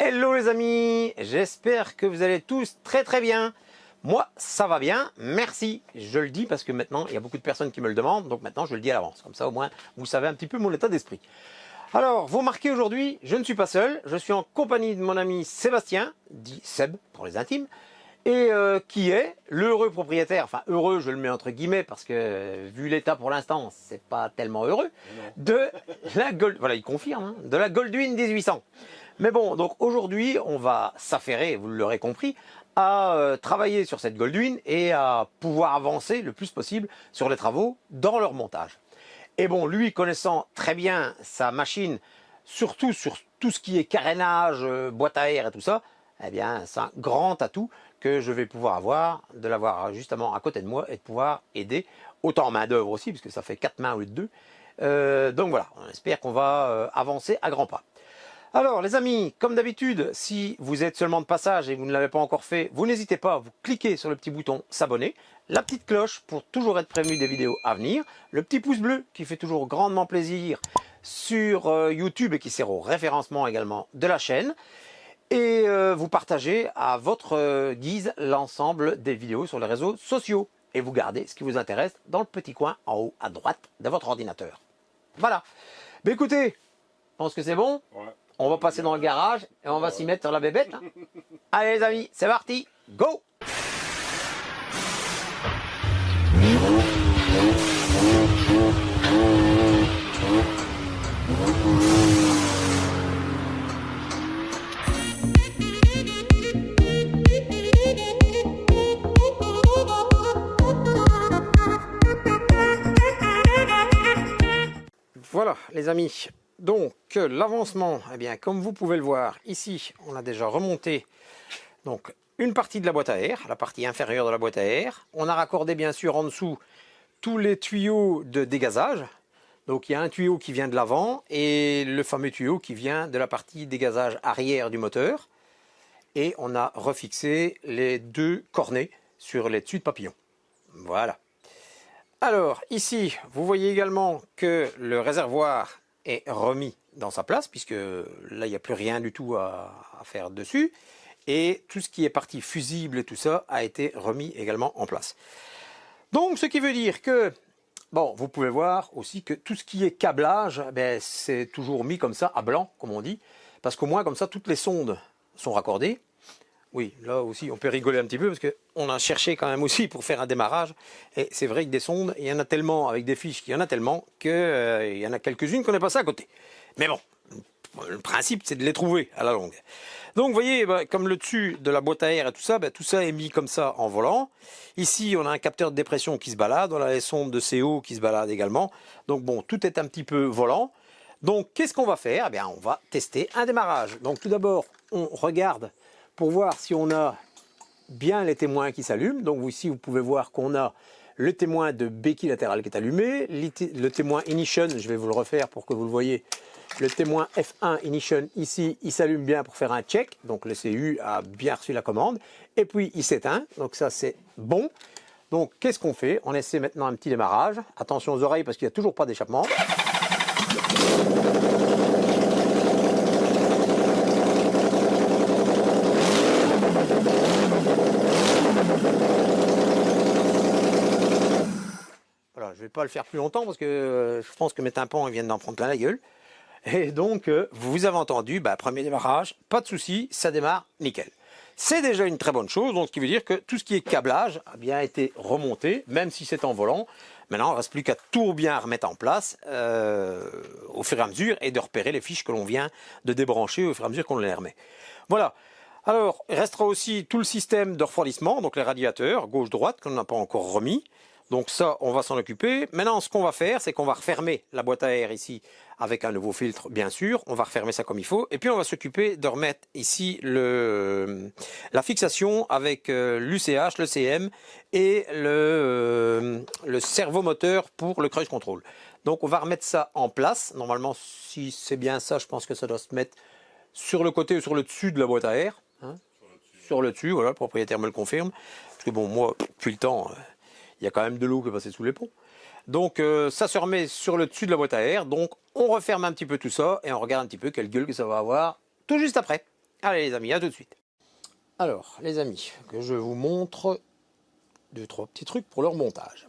Hello les amis, j'espère que vous allez tous très bien. Moi ça va bien, merci. Je le dis parce que maintenant il y a beaucoup de personnes qui me le demandent, donc maintenant je le dis à l'avance. Comme ça au moins vous savez un petit peu mon état d'esprit. Alors vous remarquez aujourd'hui, je ne suis pas seul, je suis en compagnie de mon ami Sébastien, dit Seb pour les intimes, et qui est l'heureux propriétaire, enfin heureux je le mets entre guillemets parce que vu l'état pour l'instant c'est pas tellement heureux, de la voilà il confirme, hein, de la Goldwyn 1800. Mais bon, donc aujourd'hui, on va s'affairer, vous l'aurez compris, à travailler sur cette Goldwyn et à pouvoir avancer le plus possible sur les travaux dans leur montage. Et bon, lui, connaissant très bien sa machine, surtout sur tout ce qui est carénage, boîte à air et tout ça, eh bien, c'est un grand atout que je vais pouvoir avoir, de l'avoir justement à côté de moi et de pouvoir aider, autant en main d'œuvre aussi, puisque ça fait 4 mains au lieu de 2. Donc voilà, on espère qu'on va avancer à grands pas. Alors les amis, comme d'habitude, si vous êtes seulement de passage et vous ne l'avez pas encore fait, vous n'hésitez pas, vous cliquez sur le petit bouton s'abonner, la petite cloche pour toujours être prévenu des vidéos à venir, le petit pouce bleu qui fait toujours grandement plaisir sur YouTube et qui sert au référencement également de la chaîne, et vous partagez à votre guise l'ensemble des vidéos sur les réseaux sociaux et vous gardez ce qui vous intéresse dans le petit coin en haut à droite de votre ordinateur. Voilà. Mais écoutez, je pense que c'est bon. Ouais. On va passer dans le garage et on va s'y mettre sur la bébête. Hein. Allez les amis, c'est parti, go! Voilà les amis. Donc l'avancement, eh bien, comme vous pouvez le voir ici, on a déjà remonté donc, une partie de la boîte à air, la partie inférieure de la boîte à air. On a raccordé bien sûr en dessous tous les tuyaux de dégazage. Donc il y a un tuyau qui vient de l'avant et le fameux tuyau qui vient de la partie dégazage arrière du moteur. Et on a refixé les deux cornets sur les dessus de papillon. Voilà. Alors ici, vous voyez également que le réservoir est remis dans sa place, puisque là, il n'y a plus rien du tout à faire dessus. Et tout ce qui est partie fusible et tout ça a été remis également en place. Donc, ce qui veut dire que, bon, vous pouvez voir aussi que tout ce qui est câblage, ben, c'est toujours mis comme ça, à blanc, comme on dit. Parce qu'au moins, comme ça, toutes les sondes sont raccordées. Oui, là aussi, on peut rigoler un petit peu parce qu'on a cherché quand même aussi pour faire un démarrage. Et c'est vrai que des sondes, il y en a tellement, avec des fiches qu'il y en a tellement, qu'il y en a quelques-unes qu'on est passé à côté. Mais bon, le principe, c'est de les trouver à la longue. Donc, vous voyez, bah, comme le dessus de la boîte à air et tout ça, bah, tout ça est mis comme ça en volant. Ici, on a un capteur de dépression qui se balade. On a les sondes de CO qui se baladent également. Donc, bon, tout est un petit peu volant. Donc, qu'est-ce qu'on va faire? Eh bien, on va tester un démarrage. Donc, tout d'abord, on regarde pour voir si on a bien les témoins qui s'allument. Donc ici, vous pouvez voir qu'on a le témoin de béquille latérale qui est allumé, le témoin ignition, je vais vous le refaire pour que vous le voyez. Le témoin F1 ignition ici, il s'allume bien pour faire un check. Donc le CU a bien reçu la commande. Et puis il s'éteint. Donc ça c'est bon. Donc qu'est-ce qu'on fait? On essaie maintenant un petit démarrage. Attention aux oreilles parce qu'il n'y a toujours pas d'échappement. Voilà, je ne vais pas le faire plus longtemps parce que je pense que mes tympans ils viennent d'en prendre plein la gueule. Et donc, vous avez entendu, bah, premier démarrage, pas de souci, ça démarre nickel. C'est déjà une très bonne chose, donc ce qui veut dire que tout ce qui est câblage a bien été remonté, même si c'est en volant. Maintenant, il ne reste plus qu'à tout bien remettre en place au fur et à mesure et de repérer les fiches que l'on vient de débrancher au fur et à mesure qu'on les remet. Voilà. Alors, il restera aussi tout le système de refroidissement, donc les radiateurs, gauche-droite, qu'on n'a pas encore remis. Donc ça, on va s'en occuper. Maintenant, ce qu'on va faire, c'est qu'on va refermer la boîte à air ici avec un nouveau filtre, bien sûr. On va refermer ça comme il faut. Et puis, on va s'occuper de remettre ici la fixation avec l'UCH, le CM et le servomoteur pour le cruise control. Donc, on va remettre ça en place. Normalement, si c'est bien ça, je pense que ça doit se mettre sur le côté ou sur le dessus de la boîte à air. Hein, sur le dessus, voilà, le propriétaire me le confirme. Parce que bon, moi, depuis le temps... il y a quand même de l'eau qui est passée sous les ponts. Donc ça se remet sur le dessus de la boîte à air. Donc on referme un petit peu tout ça et on regarde un petit peu quelle gueule que ça va avoir tout juste après. Allez les amis, à tout de suite. Alors les amis, que je vous montre 2-3 petits trucs pour leur montage.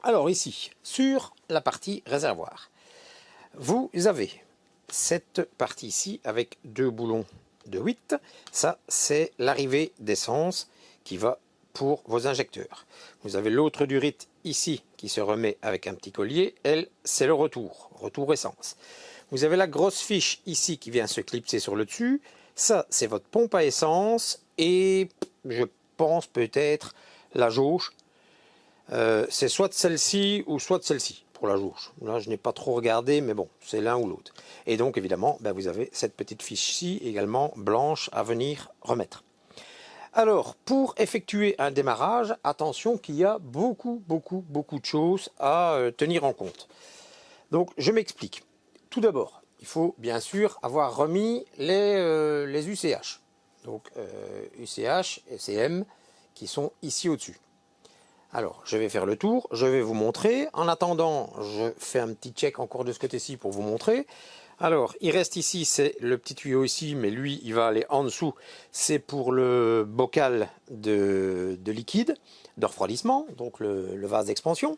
Alors ici, sur la partie réservoir, vous avez cette partie ici avec 2 boulons de 8. Ça, c'est l'arrivée d'essence qui va pour vos injecteurs. Vous avez l'autre durite ici qui se remet avec un petit collier. Elle, c'est le retour essence. Vous avez la grosse fiche ici qui vient se clipser sur le dessus. Ça, c'est votre pompe à essence et je pense peut-être la jauge. C'est soit de celle-ci ou soit de celle-ci pour la jauge. Là, je n'ai pas trop regardé, mais bon, c'est l'un ou l'autre. Et donc, évidemment, ben, vous avez cette petite fiche-ci également blanche à venir remettre. Alors, pour effectuer un démarrage, attention qu'il y a beaucoup de choses à tenir en compte. Donc, je m'explique. Tout d'abord, il faut bien sûr avoir remis les UCH. Donc, UCH et CM qui sont ici au-dessus. Alors, je vais faire le tour, je vais vous montrer. En attendant, je fais un petit check encore de ce côté-ci pour vous montrer. Alors, il reste ici, c'est le petit tuyau ici, mais lui, il va aller en dessous. C'est pour le bocal de liquide, de refroidissement, donc le vase d'expansion.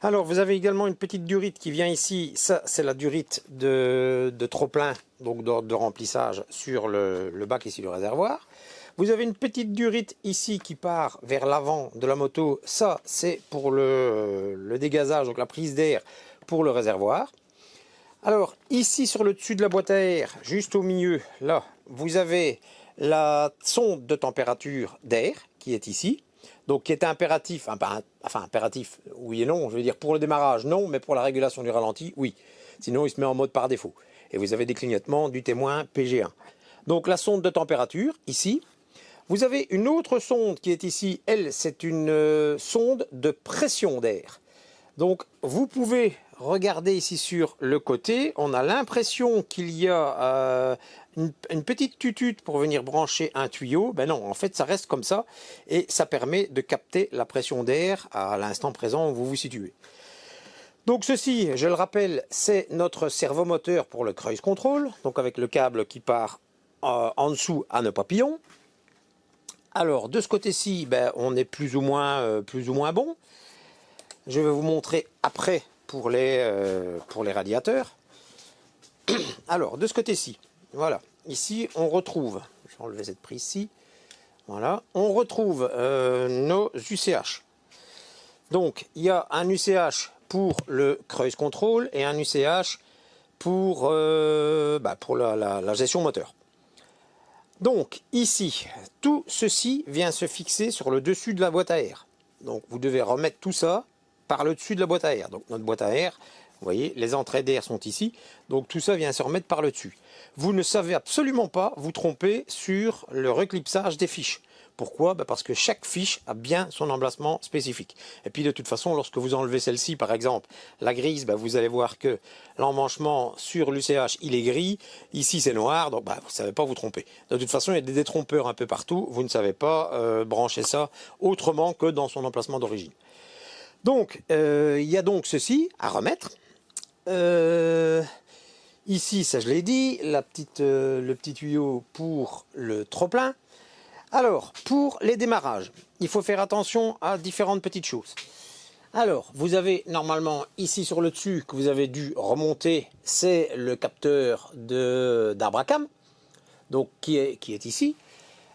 Alors, vous avez également une petite durite qui vient ici. Ça, c'est la durite de trop-plein, donc de remplissage sur le bac ici du réservoir. Vous avez une petite durite ici qui part vers l'avant de la moto. Ça, c'est pour le dégazage, donc la prise d'air pour le réservoir. Alors, ici sur le dessus de la boîte à air, juste au milieu, là, vous avez la sonde de température d'air qui est ici. Donc, qui est impératif, enfin impératif, oui et non. Je veux dire, pour le démarrage, non, mais pour la régulation du ralenti, oui. Sinon, il se met en mode par défaut. Et vous avez des clignotements du témoin PG1. Donc, la sonde de température, ici. Vous avez une autre sonde qui est ici, elle, c'est une sonde de pression d'air. Donc, vous pouvez regarder ici sur le côté, on a l'impression qu'il y a une petite tutute pour venir brancher un tuyau. Ben non, en fait, ça reste comme ça et ça permet de capter la pression d'air à l'instant présent où vous vous situez. Donc ceci, je le rappelle, c'est notre servomoteur pour le cruise control, donc avec le câble qui part en dessous à nœud papillon. Alors, de ce côté-ci, ben, on est plus ou moins bon. Je vais vous montrer après pour les radiateurs. Alors, de ce côté-ci, voilà. Ici, on retrouve, je vais enlever cette prise-ci. Voilà, on retrouve nos UCH. Donc, il y a un UCH pour le cruise control et un UCH pour la gestion moteur. Donc ici, tout ceci vient se fixer sur le dessus de la boîte à air. Donc vous devez remettre tout ça par le dessus de la boîte à air. Donc notre boîte à air, vous voyez, les entrées d'air sont ici. Donc tout ça vient se remettre par le dessus. Vous ne savez absolument pas vous tromper sur le reclipsage des fiches. Pourquoi? Parce que chaque fiche a bien son emplacement spécifique. Et puis de toute façon, lorsque vous enlevez celle-ci, par exemple, la grise, vous allez voir que l'emmanchement sur l'UCH, il est gris. Ici, c'est noir, donc vous ne savez pas vous tromper. De toute façon, il y a des détrompeurs un peu partout. Vous ne savez pas brancher ça autrement que dans son emplacement d'origine. Donc, il y a donc ceci à remettre. Ici, ça je l'ai dit, le petit tuyau pour le trop-plein. Alors, pour les démarrages, il faut faire attention à différentes petites choses. Alors, vous avez normalement ici sur le dessus que vous avez dû remonter, c'est le capteur d'arbre à cam, donc qui est ici.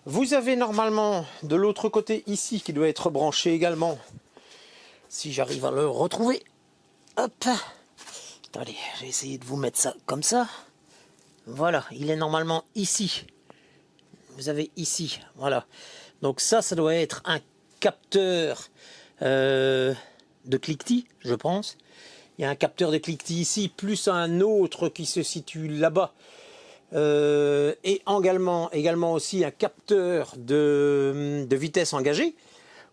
Vous avez normalement de l'autre côté ici qui doit être branché également, si j'arrive à le retrouver. Hop, attendez, je vais essayer de vous mettre ça comme ça. Voilà, il est normalement ici. Vous avez ici, voilà. Donc ça doit être un capteur de cliquetis, je pense. Il y a un capteur de cliquetis ici, plus un autre qui se situe là-bas. Et également aussi un capteur de vitesse engagée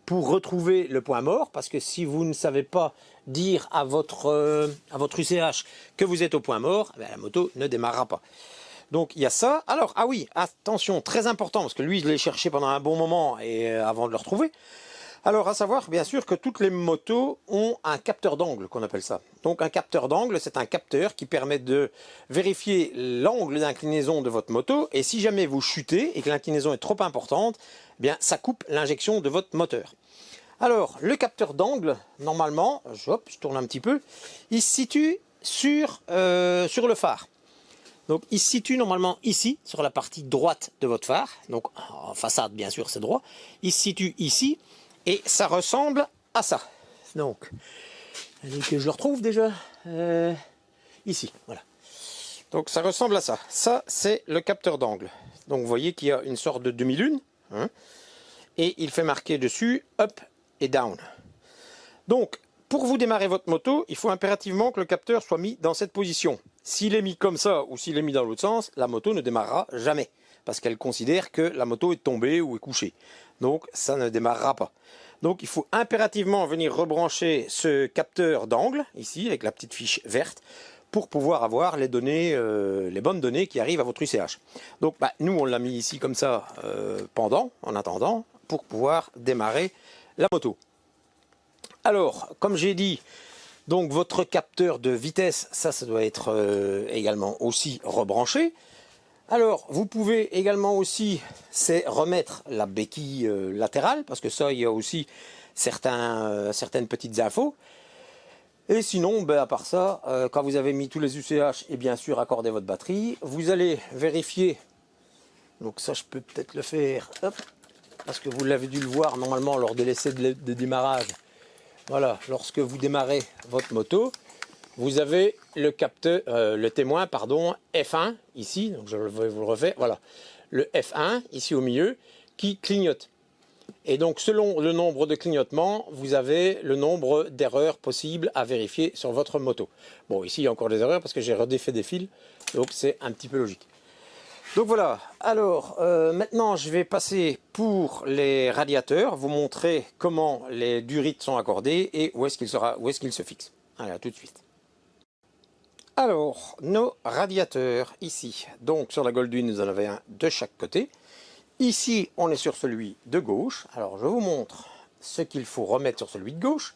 pour retrouver le point mort. Parce que si vous ne savez pas dire à votre UCH que vous êtes au point mort, la moto ne démarrera pas. Donc il y a ça. Alors, ah oui, attention, très important, parce que lui, je l'ai cherché pendant un bon moment et avant de le retrouver. Alors, à savoir, bien sûr, que toutes les motos ont un capteur d'angle, qu'on appelle ça. Donc, un capteur d'angle, c'est un capteur qui permet de vérifier l'angle d'inclinaison de votre moto. Et si jamais vous chutez et que l'inclinaison est trop importante, eh bien, ça coupe l'injection de votre moteur. Alors, le capteur d'angle, normalement, je tourne un petit peu, il se situe sur le phare. Donc, il se situe normalement ici, sur la partie droite de votre phare. Donc, en façade, bien sûr, c'est droit. Il se situe ici. Et ça ressemble à ça. Donc, allez que je le retrouve déjà. Ici, voilà. Donc ça ressemble à ça. Ça, c'est le capteur d'angle. Donc vous voyez qu'il y a une sorte de demi-lune. Hein, et il fait marquer dessus up et down. Donc, pour vous démarrer votre moto, il faut impérativement que le capteur soit mis dans cette position. S'il est mis comme ça ou s'il est mis dans l'autre sens, la moto ne démarrera jamais. Parce qu'elle considère que la moto est tombée ou est couchée. Donc ça ne démarrera pas. Donc il faut impérativement venir rebrancher ce capteur d'angle, ici, avec la petite fiche verte, pour pouvoir avoir les données, les bonnes données qui arrivent à votre UCH. Donc nous, on l'a mis ici comme ça, en attendant, pour pouvoir démarrer la moto. Alors, comme j'ai dit, donc votre capteur de vitesse, ça doit être également aussi rebranché. Alors, vous pouvez également aussi remettre la béquille latérale, parce que ça, il y a aussi certaines petites infos. Et sinon, à part ça, quand vous avez mis tous les UCH et bien sûr accordé votre batterie, vous allez vérifier. Donc ça, je peux peut-être le faire, hop, parce que vous l'avez dû le voir normalement lors de l'essai de démarrage. Voilà, lorsque vous démarrez votre moto, vous avez le capteur, le témoin, pardon, F1 ici, donc je vais vous le refaire, voilà, le F1 ici au milieu qui clignote. Et donc selon le nombre de clignotements, vous avez le nombre d'erreurs possibles à vérifier sur votre moto. Bon, ici il y a encore des erreurs parce que j'ai redéfait des fils, donc c'est un petit peu logique. Donc voilà, alors maintenant je vais passer pour les radiateurs, vous montrer comment les durites sont accordées et où est-ce qu'ils se fixent. Allez, à tout de suite. Alors, nos radiateurs ici, donc sur la Goldwing, nous en avons un de chaque côté. Ici, on est sur celui de gauche. Alors, je vous montre ce qu'il faut remettre sur celui de gauche.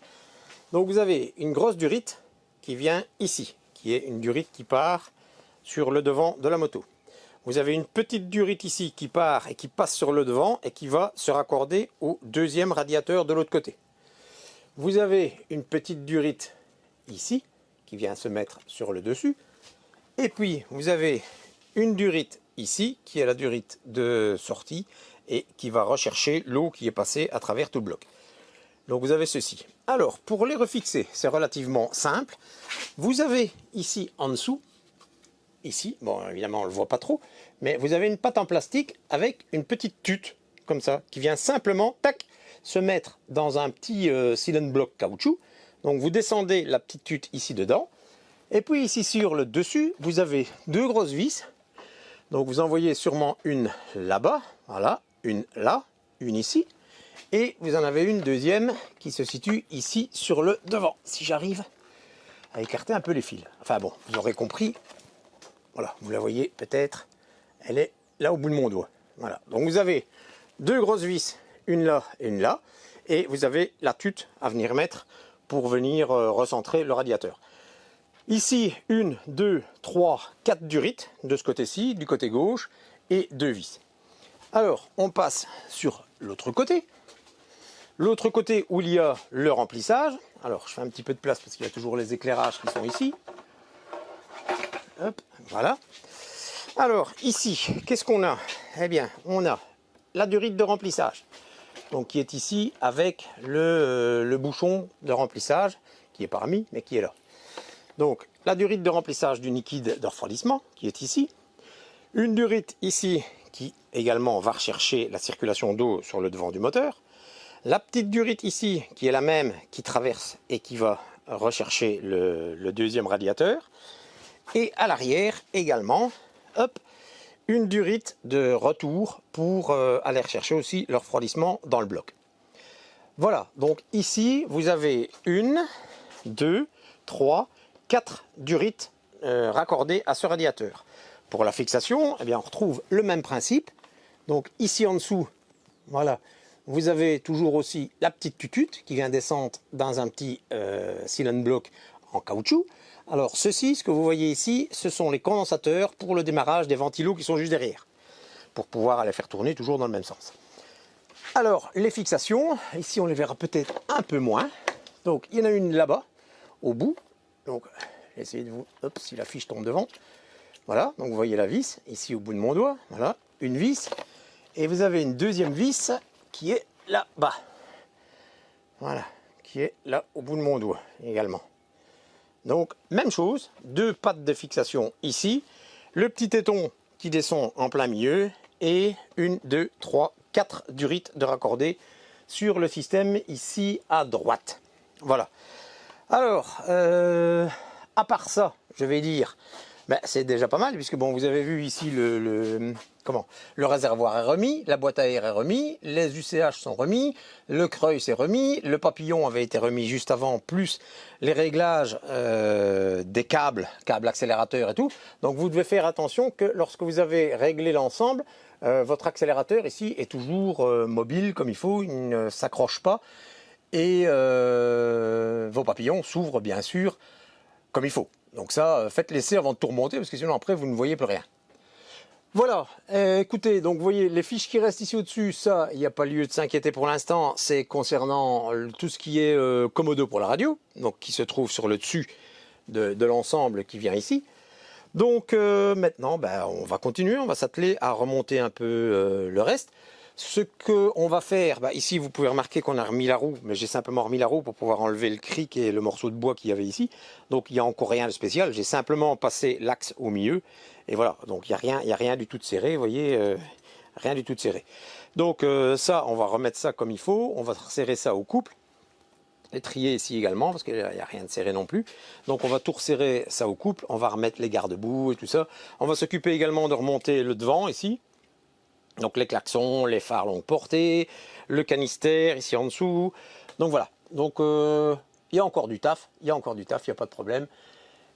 Donc, vous avez une grosse durite qui vient ici, qui est une durite qui part sur le devant de la moto. Vous avez une petite durite ici qui part et qui passe sur le devant et qui va se raccorder au deuxième radiateur de l'autre côté. Vous avez une petite durite ici, qui vient se mettre sur le dessus. Et puis, vous avez une durite ici, qui est la durite de sortie, et qui va rechercher l'eau qui est passée à travers tout le bloc. Donc, vous avez ceci. Alors, pour les refixer, c'est relativement simple. Vous avez ici, en dessous, ici, bon, évidemment, on ne le voit pas trop, mais vous avez une pâte en plastique avec une petite tute, comme ça, qui vient simplement, tac, se mettre dans un petit cylinder block caoutchouc. Donc vous descendez la petite tute ici dedans. Et puis ici sur le dessus, vous avez deux grosses vis. Donc vous en voyez sûrement une là-bas, voilà, une là, une ici. Et vous en avez une deuxième qui se situe ici sur le devant. Si j'arrive à écarter un peu les fils. Enfin bon, vous aurez compris. Voilà, vous la voyez peut-être. Elle est là au bout de mon doigt. Voilà, donc vous avez deux grosses vis, une là et une là. Et vous avez la tute à venir mettre pour venir recentrer le radiateur. Ici, 1, 2, 3, 4 durites de ce côté-ci, du côté gauche, et 2 vis. Alors, on passe sur l'autre côté. L'autre côté où il y a le remplissage. Alors, je fais un petit peu de place parce qu'il y a toujours les éclairages qui sont ici. Hop, voilà. Alors, ici, qu'est-ce qu'on a? Eh bien, on a la durite de remplissage. Donc qui est ici avec le bouchon de remplissage qui est pas remis mais qui est là. Donc la durite de remplissage du liquide de refroidissement qui est ici. Une durite ici qui également va rechercher la circulation d'eau sur le devant du moteur. La petite durite ici qui est la même qui traverse et qui va rechercher le deuxième radiateur. Et à l'arrière également, hop, une durite de retour pour aller rechercher aussi le refroidissement dans le bloc. Voilà, donc ici vous avez 1, 2, 3, 4 durites raccordées à ce radiateur. Pour la fixation, eh bien, on retrouve le même principe. Donc ici en dessous, voilà, vous avez toujours aussi la petite tutute qui vient descendre dans un petit cylinder block en caoutchouc. Alors ceci, ce que vous voyez ici, ce sont les condensateurs pour le démarrage des ventilos qui sont juste derrière, pour pouvoir les faire tourner toujours dans le même sens. Alors les fixations, ici on les verra peut-être un peu moins. Donc il y en a une là-bas, au bout. Donc essayez de vous... Hop, si la fiche tombe devant. Voilà, donc vous voyez la vis, ici au bout de mon doigt. Voilà, une vis. Et vous avez une deuxième vis qui est là-bas. Voilà, qui est là au bout de mon doigt également. Donc, même chose, deux pattes de fixation ici, le petit téton qui descend en plein milieu, et une, deux, trois, quatre durites de raccorder sur le système ici à droite. Voilà. Alors, à part ça, je vais dire, ben, c'est déjà pas mal, puisque bon, vous avez vu ici le réservoir est remis, la boîte à air est remis, les UCH sont remis, le Creuil s'est remis, le papillon avait été remis juste avant, plus les réglages des câbles accélérateurs et tout. Donc vous devez faire attention que lorsque vous avez réglé l'ensemble, votre accélérateur ici est toujours mobile comme il faut, il ne s'accroche pas, et vos papillons s'ouvrent bien sûr comme il faut. Donc ça, faites l'essai avant de tout remonter, parce que sinon après vous ne voyez plus rien. Voilà, écoutez, donc vous voyez les fiches qui restent ici au-dessus, ça, il n'y a pas lieu de s'inquiéter pour l'instant, c'est concernant tout ce qui est Commodo pour la radio, donc qui se trouve sur le dessus de l'ensemble qui vient ici. Donc maintenant, ben, on va continuer, on va s'atteler à remonter un peu le reste. Ce qu'on va faire, bah ici vous pouvez remarquer qu'on a remis la roue, mais j'ai simplement remis la roue pour pouvoir enlever le cric et le morceau de bois qu'il y avait ici. Donc il n'y a encore rien de spécial, j'ai simplement passé l'axe au milieu. Et voilà, donc il n'y a rien du tout de serré, vous voyez, rien du tout de serré. Donc ça, on va remettre ça comme il faut, on va resserrer ça au couple. Les trier ici également, parce qu'il n'y a rien de serré non plus. Donc on va tout resserrer ça au couple, on va remettre les garde-boue et tout ça. On va s'occuper également de remonter le devant ici. Donc les klaxons, les phares longue portée, le canister ici en dessous. Donc voilà, donc il y a encore du taf, il n'y a pas de problème.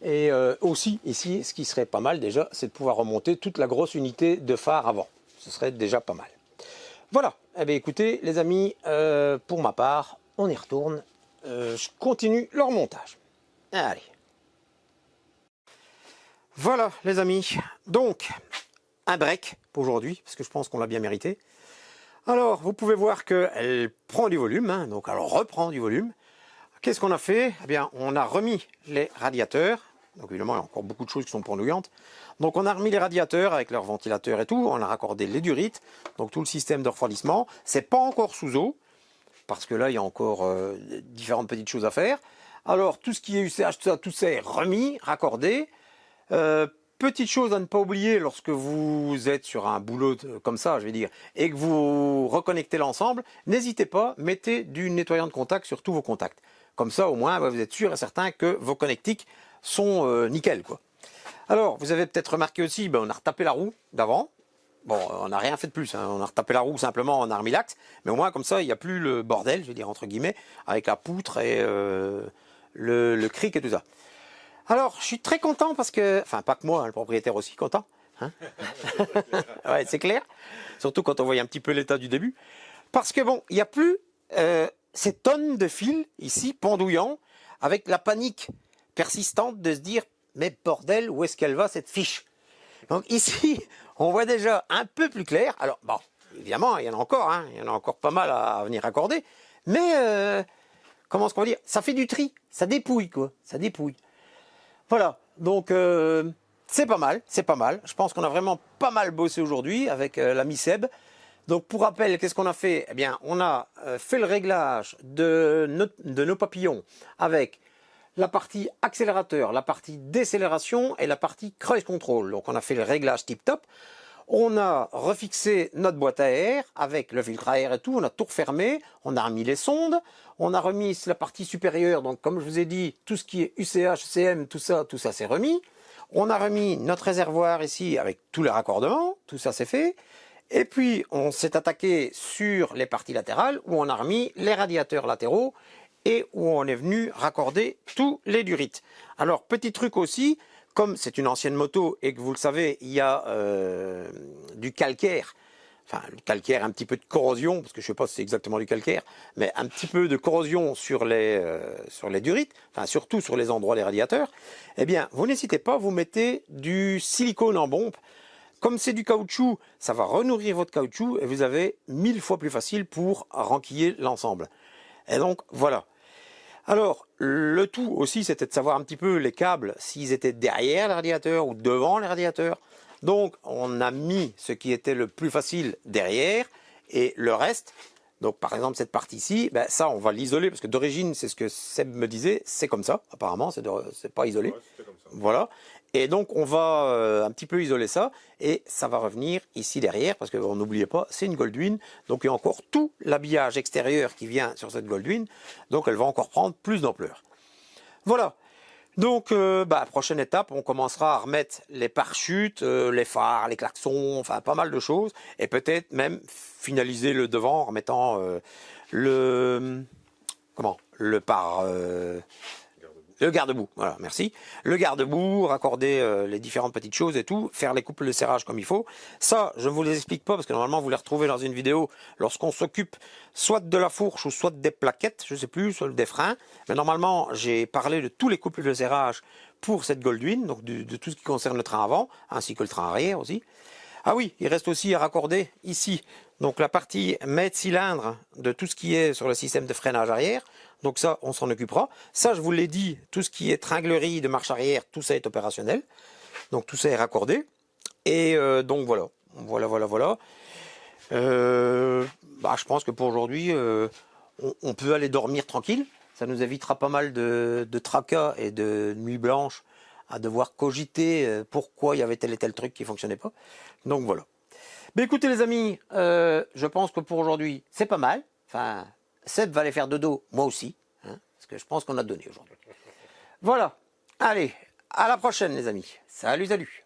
Et aussi ici, ce qui serait pas mal déjà, c'est de pouvoir remonter toute la grosse unité de phare avant. Ce serait déjà pas mal. Voilà, eh bien écoutez les amis, pour ma part, on y retourne. Je continue le remontage. Allez. Voilà les amis, donc un break pour aujourd'hui, parce que je pense qu'on l'a bien mérité. Alors, vous pouvez voir qu'elle prend du volume, hein, donc elle reprend du volume. Qu'est-ce qu'on a fait? Eh bien, on a remis les radiateurs. Donc évidemment, il y a encore beaucoup de choses qui sont pendouillantes. Donc on a remis les radiateurs avec leurs ventilateurs et tout. On a raccordé les durites, donc tout le système de refroidissement. C'est pas encore sous eau, parce que là, il y a encore différentes petites choses à faire. Alors, tout ce qui est UCH, tout ça est remis, raccordé. Petite chose à ne pas oublier lorsque vous êtes sur un boulot comme ça, je vais dire, et que vous reconnectez l'ensemble, n'hésitez pas, mettez du nettoyant de contact sur tous vos contacts. Comme ça, au moins, vous êtes sûr et certain que vos connectiques sont nickel, quoi. Alors, vous avez peut-être remarqué aussi, on a retapé la roue d'avant. Bon, on n'a rien fait de plus, hein. On a retapé la roue simplement, on a remis l'axe, mais au moins comme ça, il n'y a plus le bordel, je vais dire entre guillemets, avec la poutre et le cric et tout ça. Alors, je suis très content parce que, enfin pas que moi, hein, le propriétaire aussi content, hein. Ouais, c'est clair, surtout quand on voit un petit peu l'état du début, parce que bon, il n'y a plus ces tonnes de fils ici pendouillants, avec la panique persistante de se dire, mais bordel, où est-ce qu'elle va cette fiche? Donc ici, on voit déjà un peu plus clair. Alors bon, évidemment, il y en a encore, hein, il y en a encore pas mal à venir accorder, mais comment est-ce qu'on va dire, ça fait du tri, ça dépouille quoi, ça dépouille. Voilà, donc c'est pas mal, c'est pas mal. Je pense qu'on a vraiment pas mal bossé aujourd'hui avec l'ami Seb. Donc pour rappel, qu'est-ce qu'on a fait? Eh bien, on a fait le réglage de nos papillons avec la partie accélérateur, la partie décélération et la partie cruise control. Donc on a fait le réglage tip top. On a refixé notre boîte à air avec le filtre à air et tout, on a tout refermé, on a remis les sondes, on a remis la partie supérieure, donc comme je vous ai dit, tout ce qui est UCH, CM, tout ça c'est remis. On a remis notre réservoir ici avec tous les raccordements, tout ça c'est fait. Et puis on s'est attaqué sur les parties latérales où on a remis les radiateurs latéraux et où on est venu raccorder tous les durites. Alors petit truc aussi, comme c'est une ancienne moto et que vous le savez, il y a du calcaire enfin le calcaire, un petit peu de corrosion, parce que je ne sais pas si c'est exactement du calcaire, mais un petit peu de corrosion sur les durites, enfin surtout sur les endroits des radiateurs, eh bien vous n'hésitez pas, vous mettez du silicone en bombe. Comme c'est du caoutchouc, ça va renourrir votre caoutchouc et vous avez 1000 fois plus facile pour renquiller l'ensemble. Et donc voilà. Alors, le tout aussi, c'était de savoir un petit peu les câbles, s'ils étaient derrière le radiateur ou devant le radiateur. Donc, on a mis ce qui était le plus facile derrière et le reste. Donc, par exemple, cette partie-ci, ben, ça, on va l'isoler parce que d'origine, c'est ce que Seb me disait, c'est comme ça. Apparemment, c'est pas isolé. Ouais, c'était comme ça. Voilà. Et donc, on va un petit peu isoler ça et ça va revenir ici derrière parce qu'on n'oubliez pas, c'est une Goldwyn. Donc, il y a encore tout l'habillage extérieur qui vient sur cette Goldwyn. Donc, elle va encore prendre plus d'ampleur. Voilà. Donc, prochaine étape, on commencera à remettre les pare-chutes, les phares, les klaxons, enfin pas mal de choses. Et peut-être même finaliser le devant en remettant le garde-boue, voilà, merci. Le garde-boue, raccorder les différentes petites choses et tout, faire les couples de serrage comme il faut. Ça, je ne vous les explique pas parce que normalement vous les retrouvez dans une vidéo lorsqu'on s'occupe soit de la fourche ou soit des plaquettes, je ne sais plus, soit des freins. Mais normalement, j'ai parlé de tous les couples de serrage pour cette Goldwyn, donc de tout ce qui concerne le train avant, ainsi que le train arrière aussi. Ah oui, il reste aussi à raccorder ici, donc la partie maître cylindre de tout ce qui est sur le système de freinage arrière. Donc ça, on s'en occupera. Ça, je vous l'ai dit, tout ce qui est tringlerie de marche arrière, tout ça est opérationnel. Donc tout ça est raccordé. Et donc voilà. Voilà. Je pense que pour aujourd'hui, on peut aller dormir tranquille. Ça nous évitera pas mal de tracas et de nuits blanches à devoir cogiter pourquoi il y avait tel et tel truc qui ne fonctionnait pas. Donc voilà. Mais écoutez les amis, je pense que pour aujourd'hui, c'est pas mal. Enfin, Seb va aller faire dodo, moi aussi, hein, parce que je pense qu'on a donné aujourd'hui. Voilà. Allez, à la prochaine les amis. Salut.